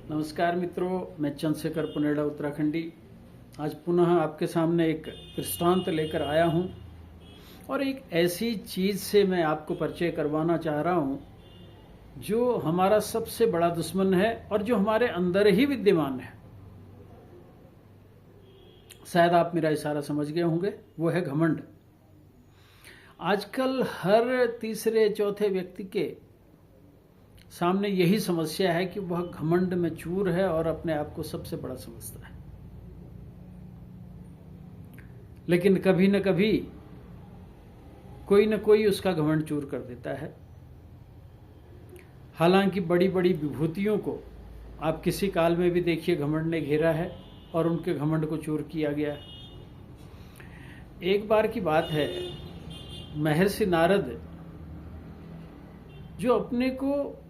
नमस्कार मित्रों, मैं चंद्रशेखर पुनेड़ा उत्तराखंडी आज पुनः आपके सामने एक दृष्टांत लेकर आया हूं और एक ऐसी चीज से मैं आपको परिचय करवाना चाह रहा हूं जो हमारा सबसे बड़ा दुश्मन है और जो हमारे अंदर ही विद्यमान है। शायद आप मेरा इशारा समझ गए होंगे, वो है घमंड। आजकल हर तीसरे चौथे व्यक्ति के सामने यही समस्या है कि वह घमंड में चूर है और अपने आप को सबसे बड़ा समझता है। लेकिन कभी न कभी कोई न कोई उसका घमंड चूर कर देता है। हालांकि बड़ी बड़ी विभूतियों को आप किसी काल में भी देखिए घमंड ने घेरा है और उनके घमंड को चूर किया गया है। एक बार की बात है, महर्षि नारद जो अपने को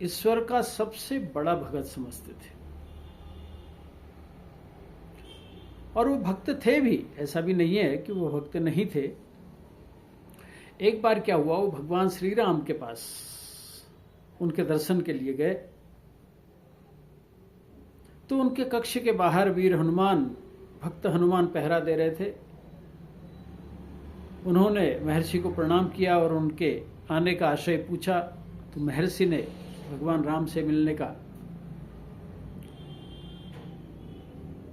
ईश्वर का सबसे बड़ा भगत समझते थे और वो भक्त थे भी, ऐसा भी नहीं है कि वो भक्त नहीं थे। एक बार क्या हुआ, वो भगवान श्री राम के पास उनके दर्शन के लिए गए तो उनके कक्ष के बाहर वीर हनुमान, भक्त हनुमान पहरा दे रहे थे। उन्होंने महर्षि को प्रणाम किया और उनके आने का आशय पूछा तो महर्षि ने भगवान राम से मिलने का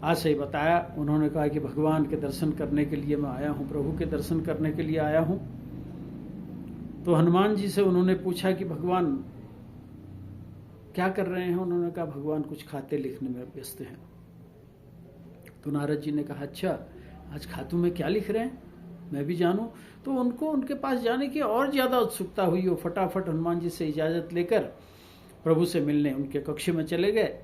आशय बताया। उन्होंने कहा कि भगवान के दर्शन करने के लिए मैं आया हूं, प्रभु के दर्शन करने के लिए आया हूं। तो हनुमान जी से उन्होंने पूछा कि भगवान क्या कर रहे हैं। उन्होंने कहा भगवान कुछ खाते लिखने में व्यस्त हैं। तो नारद जी ने कहा अच्छा, आज खातू में क्या लिख रहे हैं, मैं भी जानूं। तो उनको उनके पास जाने की और ज्यादा उत्सुकता हुई। वो फटाफट हनुमान जी से इजाजत लेकर प्रभु से मिलने उनके कक्ष में चले गए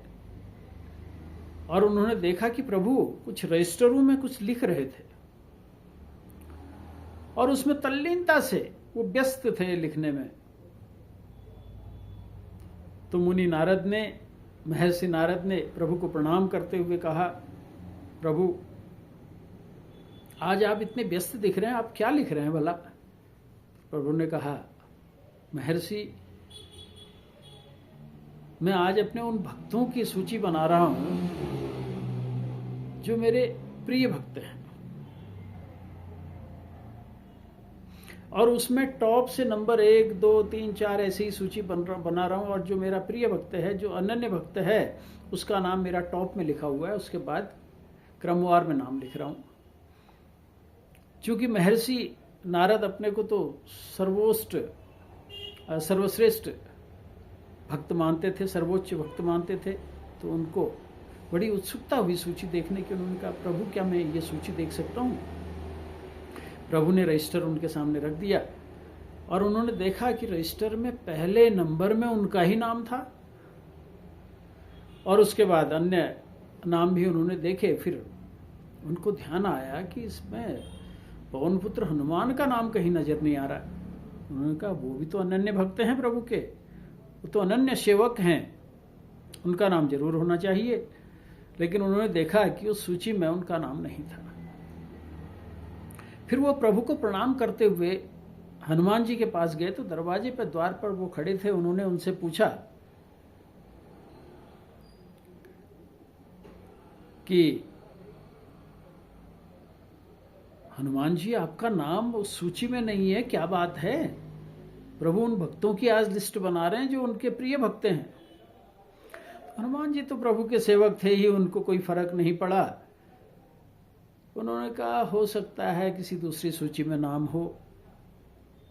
और उन्होंने देखा कि प्रभु कुछ रजिस्टरों में कुछ लिख रहे थे और उसमें तल्लीनता से वो व्यस्त थे लिखने में। तो मुनि नारद ने, महर्षि नारद ने प्रभु को प्रणाम करते हुए कहा, प्रभु आज आप इतने व्यस्त दिख रहे हैं, आप क्या लिख रहे हैं भला। प्रभु ने कहा महर्षि, मैं आज अपने उन भक्तों की सूची बना रहा हूं जो मेरे प्रिय भक्त हैं और उसमें टॉप से नंबर 1, 2, 3, 4 ऐसी ही सूची बना रहा हूं और जो मेरा प्रिय भक्त है, जो अनन्य भक्त है, उसका नाम मेरा टॉप में लिखा हुआ है। उसके बाद क्रमवार में नाम लिख रहा हूं। चूंकि महर्षि नारद अपने को तो सर्वश्रेष्ठ भक्त मानते थे, सर्वोच्च भक्त मानते थे, तो उनको बड़ी उत्सुकता हुई सूची देखने की। उन्होंने कहा प्रभु क्या मैं ये सूची देख सकता हूं। प्रभु ने रजिस्टर उनके सामने रख दिया और उन्होंने देखा कि रजिस्टर में पहले नंबर में उनका ही नाम था और उसके बाद अन्य नाम भी उन्होंने देखे। फिर उनको ध्यान आया कि इसमें पवन पुत्र हनुमान का नाम कहीं नजर नहीं आ रहा। उन्होंने कहा वो भी तो अनन्य भक्त हैं प्रभु के, वो तो अनन्य सेवक हैं, उनका नाम जरूर होना चाहिए। लेकिन उन्होंने देखा कि उस सूची में उनका नाम नहीं था। फिर वो प्रभु को प्रणाम करते हुए हनुमान जी के पास गए तो दरवाजे पर, द्वार पर वो खड़े थे। उन्होंने उनसे पूछा कि हनुमान जी आपका नाम उस सूची में नहीं है, क्या बात है। प्रभु उन भक्तों की आज लिस्ट बना रहे हैं जो उनके प्रिय भक्त हैं। हनुमान जी तो प्रभु के सेवक थे ही, उनको कोई फर्क नहीं पड़ा। उन्होंने कहा हो सकता है किसी दूसरी सूची में नाम हो।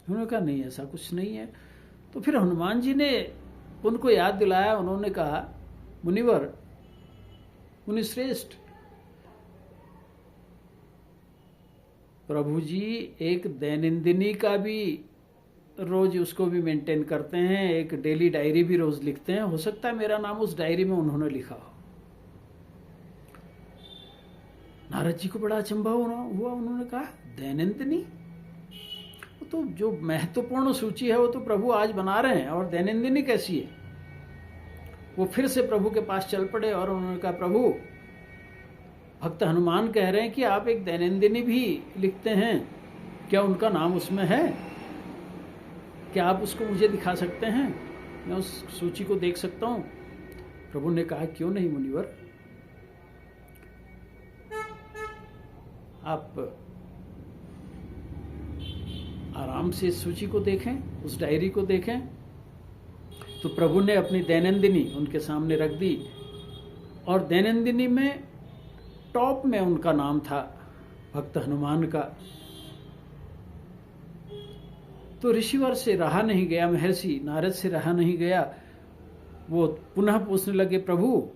उन्होंने कहा नहीं, ऐसा कुछ नहीं है। तो फिर हनुमान जी ने उनको याद दिलाया। उन्होंने कहा मुनिवर, मुनिश्रेष्ठ, प्रभु जी एक दैनंदिनी का भी रोज उसको भी मेंटेन करते हैं, एक डेली डायरी भी रोज लिखते हैं। हो सकता है मेरा नाम उस डायरी में उन्होंने लिखा हो। नारद जी को बड़ा अचंभा हुआ। उन्होंने कहा दैनंदिनी, वो तो जो महत्वपूर्ण सूची है वो तो प्रभु आज बना रहे हैं, और दैनंदिनी कैसी है। वो फिर से प्रभु के पास चल पड़े और उन्होंने कहा प्रभु, भक्त हनुमान कह रहे हैं कि आप एक दैनंदिनी भी लिखते हैं, क्या उनका नाम उसमें है? क्या आप उसको मुझे दिखा सकते हैं, मैं उस सूची को देख सकता हूँ? प्रभु ने कहा, क्यों नहीं मुनिवर, आप आराम से इस सूची को देखें, उस डायरी को देखें। तो प्रभु ने अपनी दैनंदिनी उनके सामने रख दी और दैनंदिनी में टॉप में उनका नाम था, भक्त हनुमान का। तो ऋषिवर से रहा नहीं गया, महर्षि नारद से रहा नहीं गया। वो पुनः पूछने लगे, प्रभु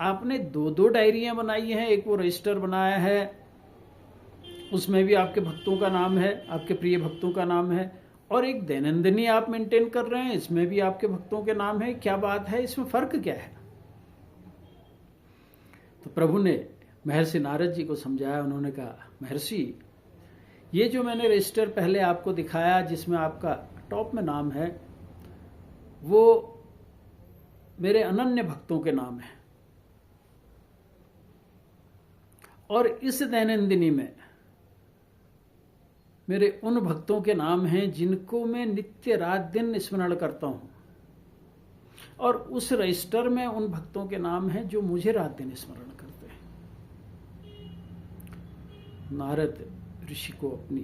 आपने 2-2 डायरियां बनाई हैं, एक वो रजिस्टर बनाया है, उसमें भी आपके भक्तों का नाम है, आपके प्रिय भक्तों का नाम है, और एक दैनंदिनी आप मेंटेन कर रहे हैं, इसमें भी आपके भक्तों के नाम है, क्या बात है, इसमें फर्क क्या है? तो प्रभु ने महर्षि नारद जी को समझाया। उन्होंने कहा, महर्षि ये जो मैंने रजिस्टर पहले आपको दिखाया जिसमें आपका टॉप में नाम है, वो मेरे अनन्य भक्तों के नाम है, और इस दैनंदिनी में मेरे उन भक्तों के नाम हैं जिनको मैं नित्य रात दिन स्मरण करता हूं, और उस रजिस्टर में उन भक्तों के नाम हैं जो मुझे रात दिन स्मरण करते हैं। नारद ऋषि को अपनी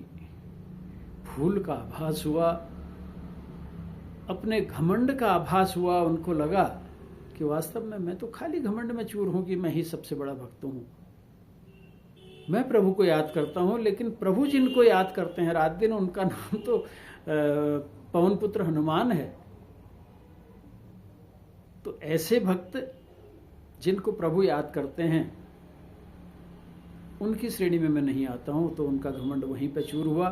भूल का आभास हुआ, अपने घमंड का आभास हुआ। उनको लगा कि वास्तव में मैं तो खाली घमंड में चूर हूं कि मैं ही सबसे बड़ा भक्त हूं। मैं प्रभु को याद करता हूं, लेकिन प्रभु जिनको याद करते हैं रात दिन, उनका नाम तो पवन पुत्र हनुमान है। तो ऐसे भक्त जिनको प्रभु याद करते हैं, उनकी श्रेणी में मैं नहीं आता हूं। तो उनका घमंड वहीं पे चूर हुआ।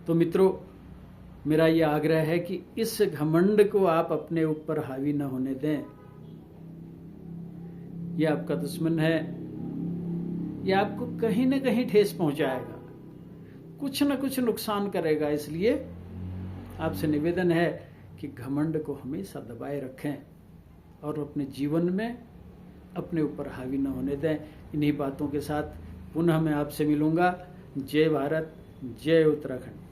तो मित्रों, मेरा ये आग्रह है कि इस घमंड को आप अपने ऊपर हावी न होने दें। ये आपका दुश्मन है, ये आपको कहीं न कहीं ठेस पहुंचाएगा, कुछ न कुछ नुकसान करेगा। इसलिए आपसे निवेदन है कि घमंड को हमेशा दबाए रखें और अपने जीवन में अपने ऊपर हावी न होने दें। इन्हीं बातों के साथ पुनः मैं आपसे मिलूंगा। जय भारत, जय उत्तराखंड।